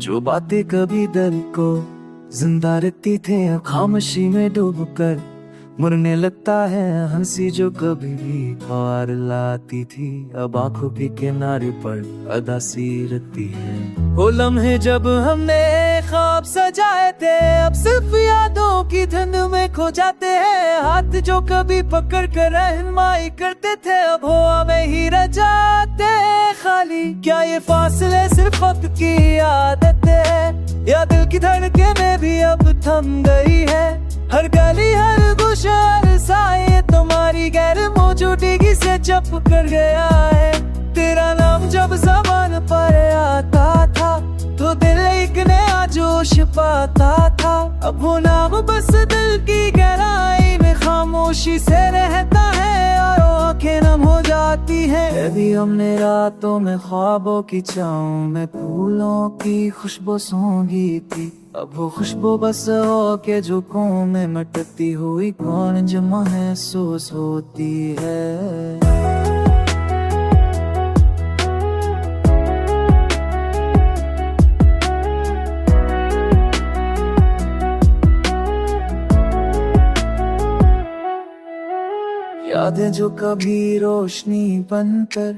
जो बातें कभी दिल को जिंदा रखती थे अब खामोशी में डूब कर मरने लगता है। हंसी जो कभी भी ख्वार लाती थी अब आंखों के किनारे पर अदासी रखती है। वो लम्हे जब हमने ख्वाब सजाए थे अब सिर्फ यादों की धुन में खो जाते हैं। हाथ जो कभी पकड़ कर रहनुमाई करते थे अब हवा में ही रह जाते खाली। क्या ये फासले सिर्फ वक्त की आदत है या दिल की धड़कनें भी अब थम गई है। हर गली हर गुशा हर साए तुम्हारी गैर मौजूदगी से चप कर गया है। तेरा नाम जब ज़बान पर आता था तो दिल एक नया जोश पाता था। अब वो नाम बस दिल की गहराई में खामोशी से रहता है और आंखें नम हो जाती है। अभी हमने रातों में ख्वाबों की छाँव में फूलों की खुशबू सूंघी थी। अब वो खुशबू बस हो के झुकों में मटती हुई कौन जो महसूस होती है। यादें जो कभी रोशनी बनकर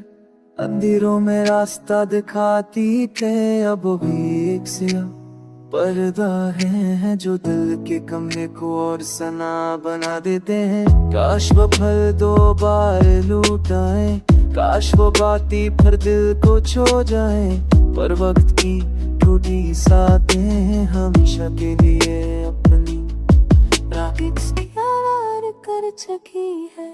अंधेरों में रास्ता दिखाती थे अब वो भी एक सिया पर्दा है जो दिल के कमरे को और सना बना देते हैं। काश वो पल दो बार लूट आए, काश वो बातें फिर दिल को छो जाए। पर वक्त की टूटी साथें हमेशा के लिए अपनी कर चुकी है।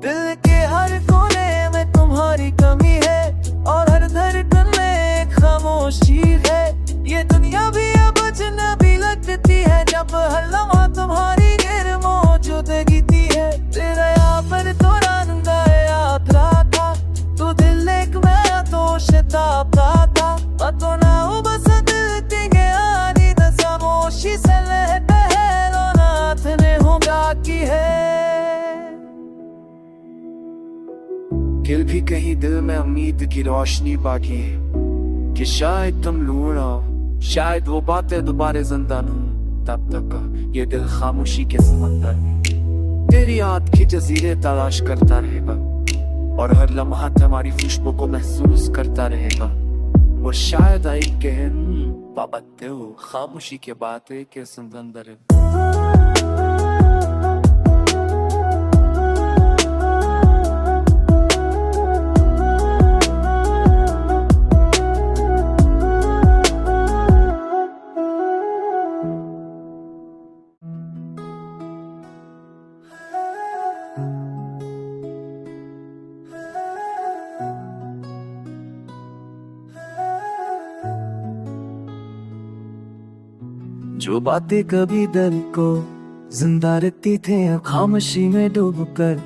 दिल के हर कोने में तुम्हारी कमी है और हर धड़कन में एक खामोशी है। ये दुनिया भी अब अजनबी लगती है जब हर लम्हा तुम्हारी गैर मौजूदगी थी है। तेरा यहाँ पर तो रंगा यात्रा था तो दिल एक मैं तो शताब्दा था। पतो ना हो बस दिल तिगे आनी न खामोशी से रहते हैं रोनाथ ने हो बाकी है। दिल भी कहीं दिल में उम्मीद की रोशनी बाकी है कि शायद तुम लूट आओ, शायद वो बातें दोबारा जिंदा न हो। तब तक ये दिल खामोशी के समंदर में तेरी याद की जजीरे तलाश करता रहेगा और हर लम्हा तुम्हारी खुशबू को महसूस करता रहेगा। वो शायद आई के पाबंदे हो खामोशी के बातें के समंदर है। जो बातें कभी दिल को जिंदा रखती थे अब खामोशी में डूब कर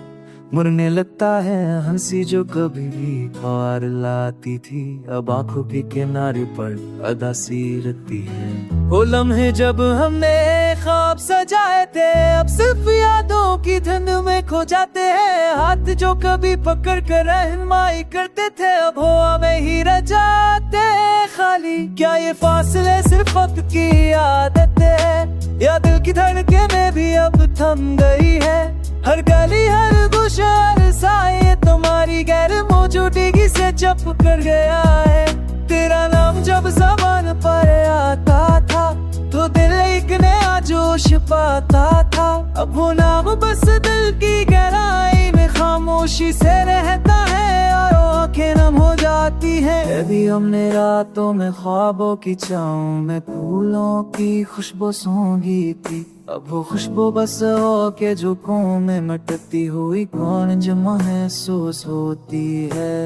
मरने लगता है। हंसी जो कभी भी ख्वार लाती थी अब आंखों के किनारे पर अदासी रखती है। वो लम्हे जब हमने ख्वाब सजाए थे अब सिर्फ यादों की धुन में खो जाते हैं। हाथ जो कभी पकड़ कर रहनुमाई करते थे अब हवा में ही रह जाते खाली। क्या ये फासले सिर्फ वक्त की आदत है या दिल की धड़कनें भी अब थम गई है। हर गली हर गुशा हर साए तुम्हारी गैर मौजूदगी से चप कर गया है। तेरा नाम जब ज़बान पर आता था तो दिल एक नया जोश पाता था। अब वो नाम बस दिल की गहराई में खामोशी से रहता है और आंखें नम हो जाती है। अभी हमने रातों में ख्वाबों की छाँव में फूलों की खुशबू सूंघी थी। अब वो खुशबू बस हो के झुकों में मटती हुई कौन जो महसूस होती है।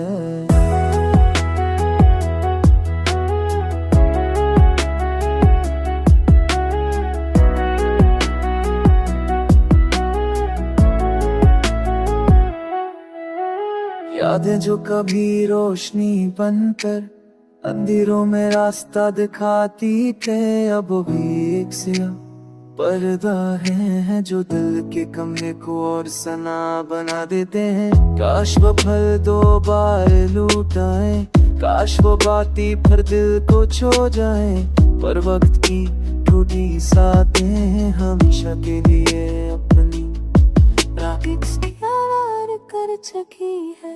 यादें जो कभी रोशनी बनकर अंधेरों में रास्ता दिखाती थे अब वो भी एक सिया पर्दा है जो दिल के कमरे को और सना बना देते हैं। काश वो पल दो बार लूट आए, काश वो बातें फिर दिल को छो जाए, पर वक्त की टूटी साथें हमेशा के लिए अपनी रार कर चुकी है।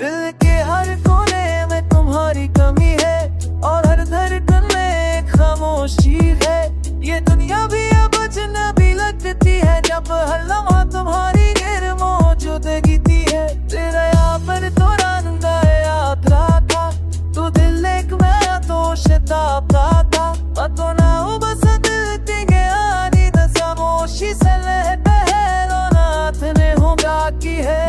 दिल के हर कोने में तुम्हारी कमी है और हर धड़कन में एक खामोशी है। ये दुनिया भी अब अजनबी लगती है जब हर लम्हा तुम्हारी गैर मौजूदगी थी है। तेरा यहाँ पर तो रंगा याद रहा था, तू दिल एक मैं तो शताब्दा था, तो ना हो बस दिल की गयानी न खामोशी से लहते हैं रोनाथ ने होगा की है।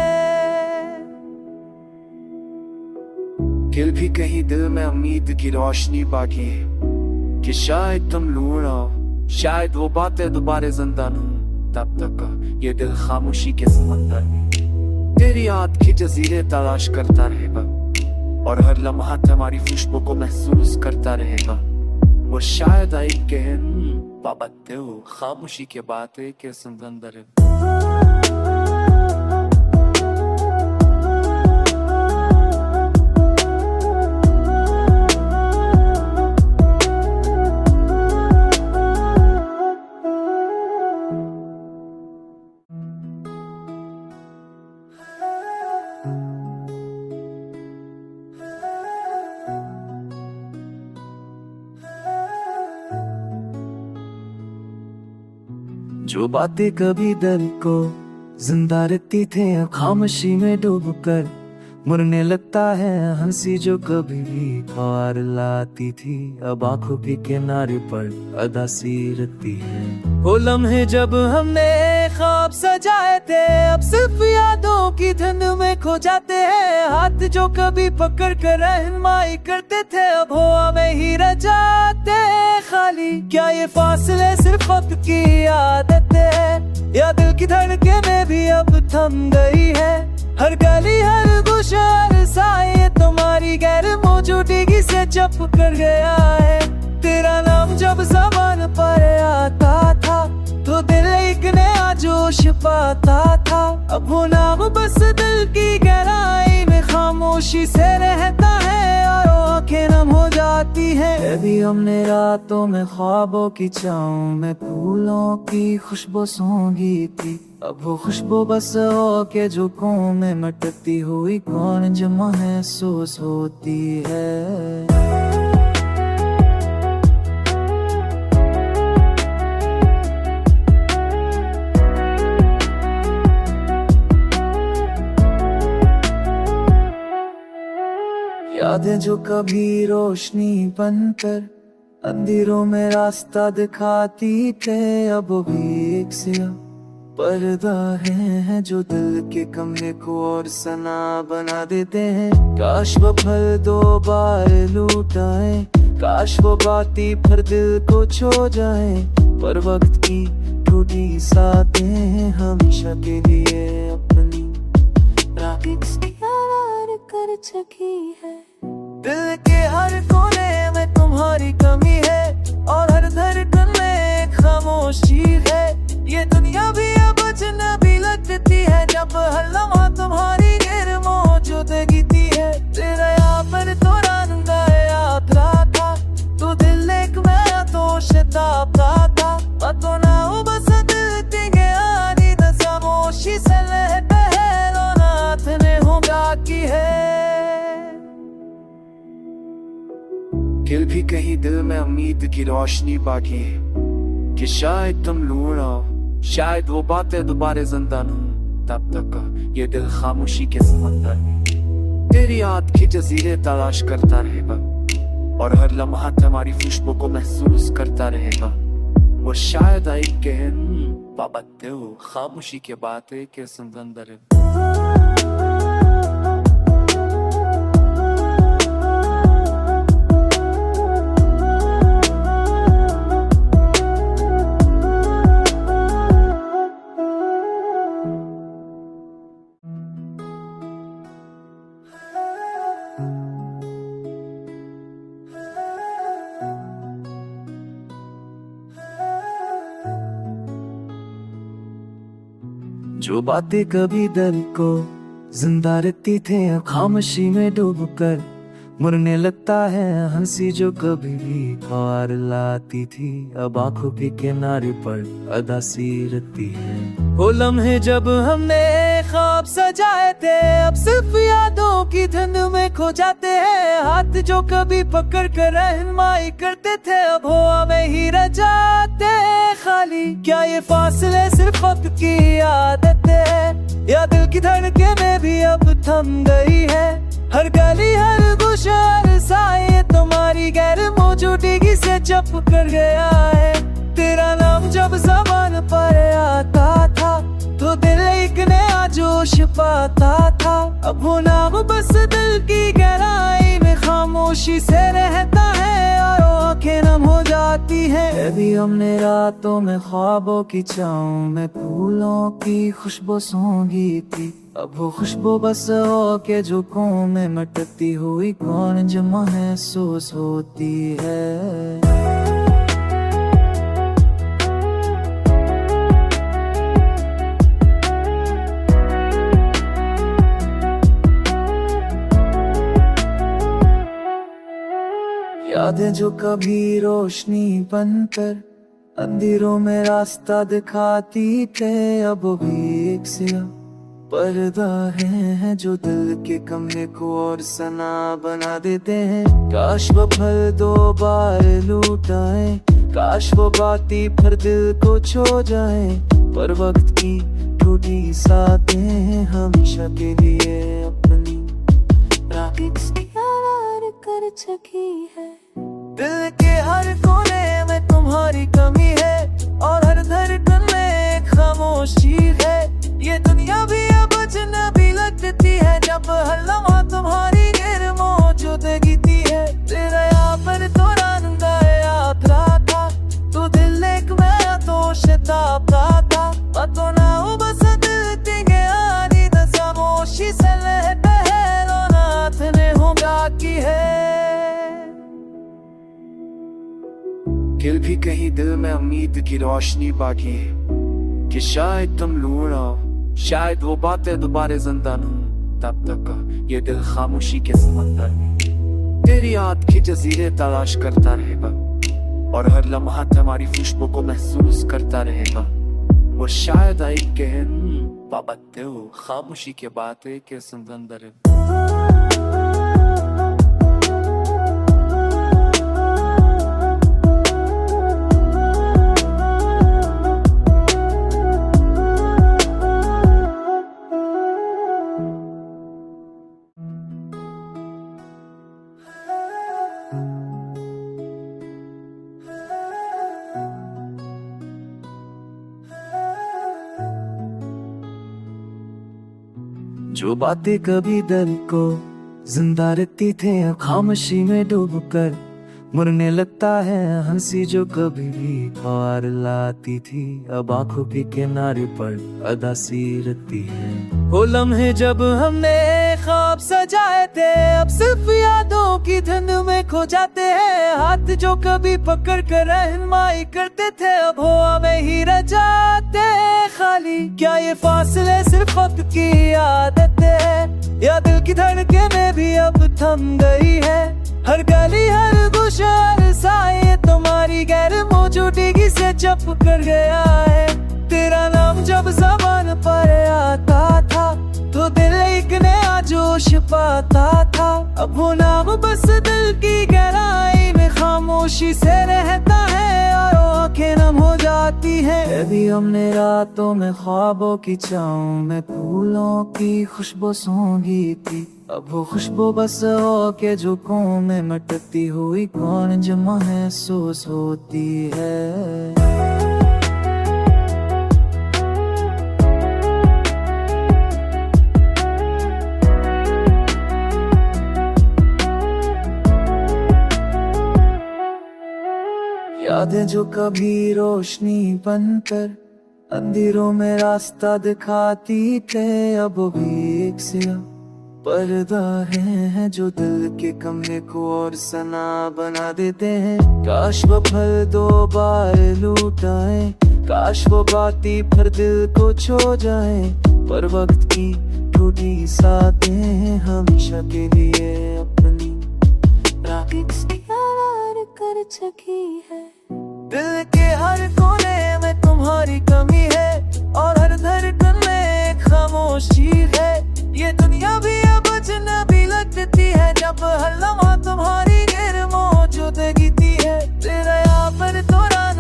फिर भी कहीं दिल में उम्मीद की रोशनी बाकी है कि शायद तुम लूट आओ, शायद वो बातें दोबारा जिंदा न हो। तब तक ये दिल खामोशी के समंदर में तेरी याद की जजीरे तलाश करता रहेगा और हर लम्हा तुम्हारी खुशबू को महसूस करता रहेगा। वो शायद आई के पाबंदे हो खामोशी के बातें के समंदर है। जो बातें कभी दिल को जिंदा रखती थे अब खामोशी में डूब कर मुड़ने लगता है। हंसी जो कभी भी पार लाती थी अब आंखों के किनारे पर अदा सी रहती है। वो लम्हे जब हमने ख्वाब सजाए थे अब सिर्फ यादों की धुन में खो जाते हैं। हाथ जो कभी पकड़ कर रहनुमाई करते थे अब हवा में ही रह जाते खाली। क्या ये फासले सिर्फ वक्त की आदत है या दिल की धड़कनें भी अब थम गई है। हर गली हर गुशा हर साए तुम्हारी गैर मौजूदगी से चप कर गया है। तेरा नाम जब ज़बान पर आता था तो दिल एक नया जोश पाता था। अब वो नाम बस दिल की गहराई में खामोशी से रहता है और आंखें नम हो जाती है। अभी हमने रातों में ख्वाबों की छाँव में फूलों की खुशबू सूंघी थी। अब वो खुशबू बस हो के झुकों में मटकती हुई कौन जो महसूस होती है। यादें जो कभी रोशनी बनकर अंधेरों में रास्ता दिखाती थे अब भी एक सिया पर्दा है जो दिल के कमरे को और सना बना देते हैं। काश वो पल दो बार लूट आए, काश वो बातें फिर दिल को छो जाए, पर वक्त की टूटी साथें हमेशा के लिए अपनी रार कर चुकी है। दिल के हर कोने में तुम्हारी कमी है और हर धड़कन में एक खामोशी है। ये दुनिया भी अब अजनबी लगती है जब हर लम्हा तुम्हारी गैर मौजूदगी थी है। तेरा यहाँ पर तो रंगा याद रहा था, तू दिल एक मैं तो शताब्दा था, तो ना हो बस दिल की गयानी न खामोशी से लहते हैं रोनाथ ने होगा की है। फिर भी कहीं दिल में उम्मीद की रोशनी बाकी है कि शायद तुम लूट आओ, शायद वो बातें दोबारा जिंदा न हो। तब तक ये दिल खामोशी के समंदर में तेरी याद की जजीरे तलाश करता रहेगा और हर लम्हा तुम्हारी खुशबू को महसूस करता रहेगा। वो शायद आई के पाबंदे हो खामोशी के बातें के समंदर है। जो बातें कभी दिल को जिंदा रखती थे अब खामोशी में डूब कर मरने लगता है हंसी जो कभी भी ख्वार लाती थी अब आंखों के किनारे पर अदा सी रहती है। वो लम्हे जब हमने ख्वाब सजाए थे अब सिर्फ यादों की धुन में खो जाते हैं। हाथ जो कभी पकड़ कर रहनुमाई करते थे अब हवा में ही रह जाते खाली। क्या ये फासले सिर्फ वक्त की आदत है या दिल की धड़कनें भी अब थम गई है। हर गली हर गुशा हर साए तुम्हारी गैर मौजूदगी से चप कर गया है। तेरा नाम जब ज़बान पर आता था तो दिल एक नया जोश पाता था। अब वो नाम बस दिल की गहराई में खामोशी से रहता है और आंखें नम हो जाती है। अभी हमने रातों में ख्वाबों की छाँव में फूलों की खुशबू सूंघी थी अब वो खुशबू बस हो के झोंकों में मटकती हुई कौन जो महसूस होती है। यादें जो कभी रोशनी बनकर अंधेरों में रास्ता दिखाती थे अब वो भी एक सिया पर्दा है जो दिल के कमरे को और सना बना देते हैं। काश वो पल दो बार लूट आए, काश वो बातें फिर दिल को छो जाए, पर वक्त की टूटी साथें हमेशा के लिए अपनी कर चुकी है। दिल के हर कोने में तुम्हारी कमी है और हर धड़कन में एक खामोशी है। ये दुनिया भी अब अजनबी लगती है जब हर लम्हा तुम्हारी गैर मौजूदगी थी है। तेरा यहाँ पर तो रंगा यात्रा था तो दिल एक मैं तो शताब्दा था पतो ना हो बस दिल तिगे आनी खामोशी से लहते है रोनाथ ने हो बाकी है। फिर भी कहीं दिल में उम्मीद की रोशनी बाकी है कि शायद तुम लूट आओ, शायद वो बातें दोबारा जिंदा न हो। तब तक ये दिल खामोशी के समंदर में तेरी याद के जजीरे तलाश करता रहेगा और हर लम्हा तुम्हारी खुशबू को महसूस करता रहेगा। वो शायद आई के बाबते हो खामोशी के बातें के समंदर है। जो बातें कभी दिल को जिंदा रखती थे अब खामोशी में डूब कर मरने लगता है हंसी जो कभी भी ख्वार लाती थी अब आंखों के किनारे पर अदा सी रहती है। वो लम्हे जब हमने ख्वाब सजाए थे अब सिर्फ यादों की धुन में खो जाते हैं। हाथ जो कभी पकड़ कर रहनुमाई करते थे अब हवा में ही रह जाते खाली। क्या ये फासले सिर्फ वक्त की आदत है या दिल की धड़कनें भी अब थम गई है। हर गली हर गुशा हर साए तुम्हारी गैर मौजूदगी से चप कर गया है। तेरा नाम जब ज़बान पर आता था तो दिल एक नया जोश पाता था। अब वो नाम बस दिल की गहराई में खामोशी से रहता है और आंखें नम हो जाती है। अभी हमने रातों में ख्वाबों की छाँव में फूलों की खुशबू सूंघी थी अब वो खुशबू बस हो के झोंकों में मटकती हुई कौन जो महसूस होती है। यादें जो कभी रोशनी बनकर अंधेरों में रास्ता दिखाती थे अब वो भी एक सिया पर्दा है जो दिल के कमरे को और सना बना देते हैं। काश वो पल दो बार लूट आए, काश वो बातें फिर दिल को छो जाए, पर वक्त की टूटी साथें हमेशा के लिए अपनी राखी कर सकी है। दिल के हर कोने में तुम्हारी कमी है, और हर धड़कन में एक खामोशी है। ये दुनिया भी अब अजनबी लगती है, जब हर लम्हा तुम्हारी गैर मौजूदगी थी है। तेरा यहाँ पर दौरान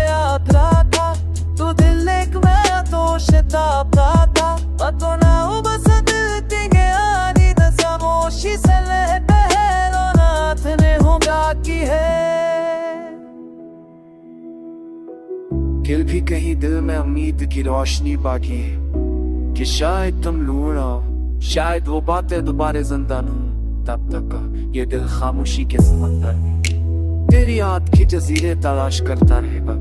याद रहा था, तू दिल एक मैं तो शताब्दा था। पतो ना हो बस दिल की गयानी न खामोशी से लहते है, रोनाथ ने होगा की है। दिल भी कहीं दिल में उम्मीद की रोशनी बाकी है, कि शायद तुम लूढ़ आओ, शायद वो बातें दोबारा जिंदा न हो। तब तक ये दिल खामोशी के समंदर में तेरी याद की जजीरे तलाश करता रहेगा,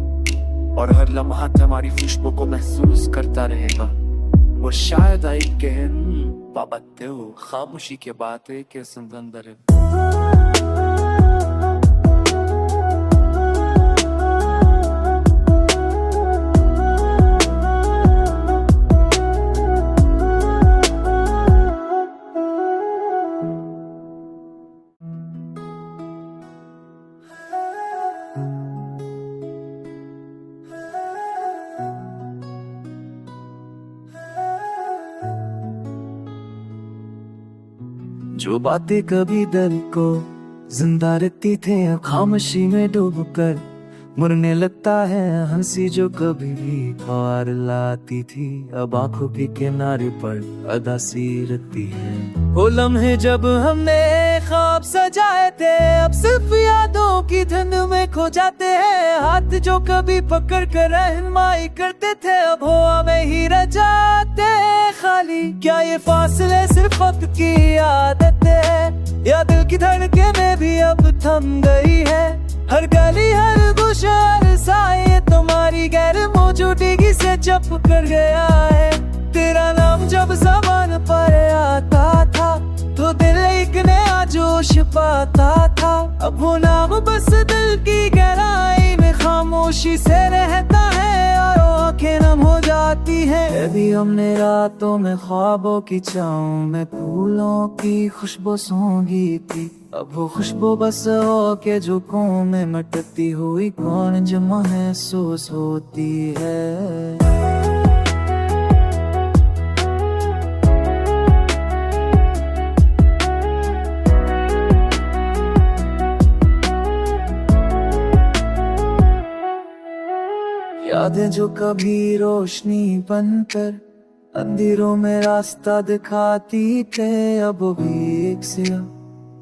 और हर लम्हा तुम्हारी खुशबू को महसूस करता रहेगा। वो शायद आई के बाबते हो खामोशी के बातें के समंदर है। जो बातें कभी दिल को जिंदा रखती थे, खामोशी में डूब कर मरने लगता है। हंसी जो कभी भी पार लाती थी, अब आंखों के किनारे पर अदासी रहती है। वो लम्हे जब हमने ख्वाब सजाए थे, अब सिर्फ यादों की धुन में खो जाते हैं। हाथ जो कभी पकड़ कर रहनुमाई करते थे, अब हवा में ही रह जाते हैं खाली। क्या ये फासले सिर्फ वक्त की आदत है, या दिल की धड़कनें भी अब थम गई है। हर गली हर गुशा हर साए तुम्हारी गैर मौजूदगी से चप कर गया है। तेरा नाम जब ज़बान पर आता था, तो दिल एक नया जोश पाता था। अब वो नाम बस दिल की गहराई में खामोशी से रहता है, और आंखें नम हो जाती है। अभी हमने रातों में ख्वाबों की छाँव में फूलों की खुशबू सूंघी थी, अब वो खुशबू बस हो के झुकों में मटती हुई कौन जो महसूस होती है। यादें जो कभी रोशनी बनकर अंधेरों में रास्ता दिखाती थे, अब वो भी एक सिया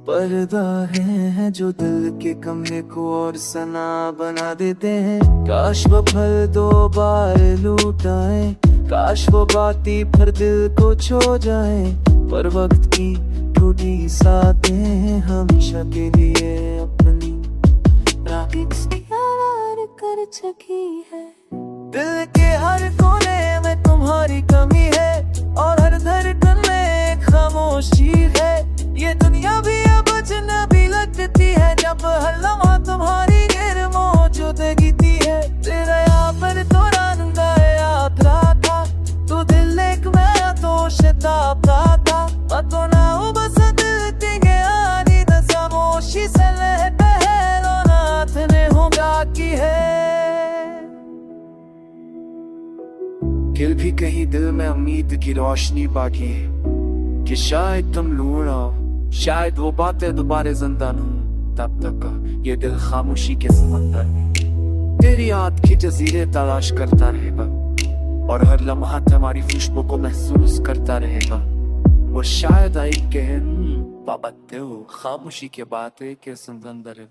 पर्दा है जो दिल के कमरे को और सना बना देते हैं। काश वो पल दो बार लूट आए, काश वो बातें फिर दिल को छो जाए, पर वक्त की टूटी साथें हमेशा के लिए अपनी राखी कर सकी है। दिल के हर कोने में तुम्हारी कमी है, और हर धड़कन में एक खामोशी है। ये दुनिया भी अब अजनबी लगती है, जब हर लम्हा तुम्हारी गैर मौजूदगी थी है। तेरा यहाँ पर दौरान याद रहा था, तू दिल एक मैं तो शताब्दा था। पतो ना हो बस दिल की गयानी न खामोशी से लहते है, रोनाथ ने होगा की है। दिल भी कहीं दिल में उम्मीद की रोशनी बाकी है, कि शायद तुम लूढ़ आओ, शायद वो बातें दोबारा जिंदा न हो। तब तक ये दिल खामोशी के समंदर में तेरी याद की जजीरे तलाश करता रहेगा, और हर लम्हा तुम्हारी खुशबू को महसूस करता रहेगा। वो शायद आई के बाबते हो खामोशी के बातें के समंदर है।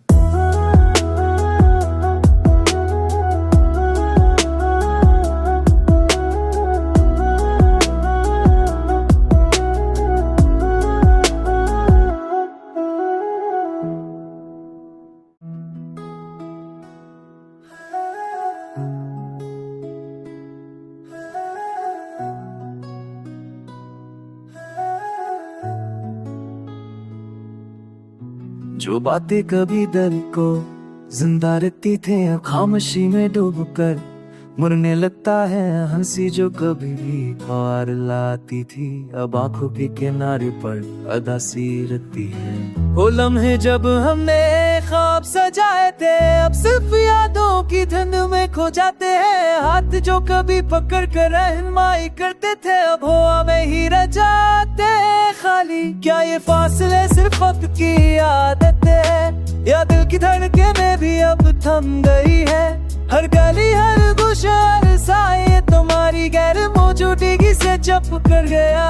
जो बातें कभी दिल को जिंदा रखती थे, खामोशी में डूब कर मुड़ने लगता है हंसी जो कभी भी ख्वार लाती थी, अब आंखों के किनारे पर अदा सी रखती है। वो लम्हे जब हमने ख्वाब सजाए थे, अब सिर्फ यादों की धुन में खो जाते हैं। हाथ जो कभी पकड़ कर रहनुमाई करते थे, अब हवा में ही रह जाते खाली। क्या ये फासले सिर्फ वक्त की आदत है, या दिल की धड़कनें भी अब थम गई है? हर गली हर गुशा हर साए तुम्हारी गैर मौजूदगी से चप कर गया।